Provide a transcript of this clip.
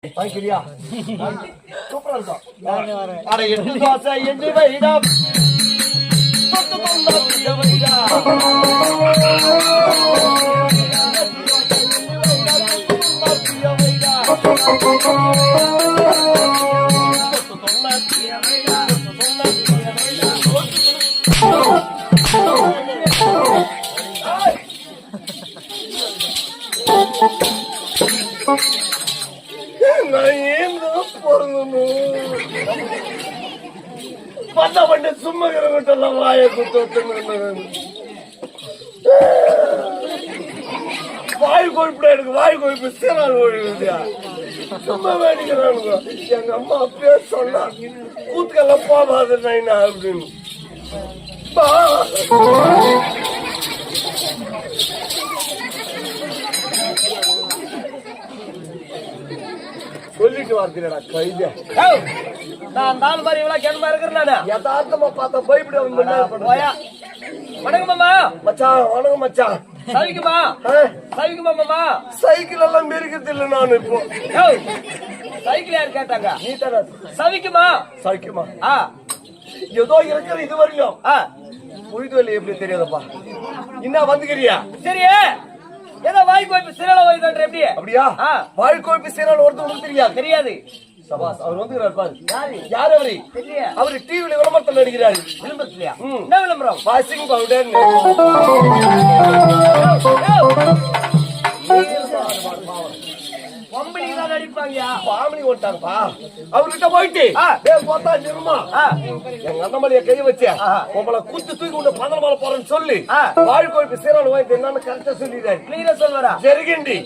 வாங்கிக்கிறியா? சூப்பரா இருக்கும். அட எட்டு தோசை எண்ணி வைடா, தொட்டு தொண்டா வைடா, பத்த பண்ணி சும்மா கிட்ட வாய குத்து வாய் கொழுப்புடா, எனக்கு வாய் கொழுப்பு சீரால் ஒழுகுதியா, சும்மா வேடிக்கிறானுங்க. எங்க அம்மா அப்பயே சொன்னா கூத்துக்கெல்லாம் போகாது நைனா அப்படின்னு. சொல்லிட்டு வார்த்தைடா கைத. நான் நாலு மாதிரி இவ்வளவு கேள்மா இருக்கிறேன். யதார்த்தமா பார்த்தா பயப்பட வணக்கம் மாமா. மச்சான் வணக்கம் மச்சான். சவிக்குமா சவிக்குமா மாமா? சைக்கிள் எல்லாம் மெரிக்கிறது இல்லை நான் இப்போ. சைக்கிள் யாரு கேட்டாங்க? நீ தானே. சவிக்குமா சவிக்குமா? ஏதோ இருக்கிற இது வரையும் புரிதல் எப்படி தெரியாதப்பா. என்ன வந்துக்கிறியா? சரியா ஏதோ வாய்க்கோய்ப்பு சீரல ஓய்தன்ற எப்படி? அப்படியா? வாய்க்கோய்ப்பு சீரல ஒருத்தர் தெரியாது. தெரியாது. சபாஸ். அவர் வந்துகிறார் பாரு. யாரு? யார் அவரு? தெரியல. அவரு டிவில விளம்பரத்தில் நடிக்கிறாரு. விளம்பரத்திலயா? என்ன விளம்பரம்? Washing powder. கம்பெனிதான் நடிப்பாங்க. பாமணி ஓட்டாங்கப்பா. அவர்கிட்ட போயிட்டு போத்தா நிறுமா எங்க அண்ணமலைய கை வச்ச உங்களை குத்து தூக்கி உள்ள பந்தல் மேல போறேன்னு சொல்லி வாய்க்கோய்ப்பு சீரல் ஓய்து என்னன்னு கரெக்டா சொல்லிடுறாரு. கிளீனா சொல்வாரா? ஜெருகிண்டி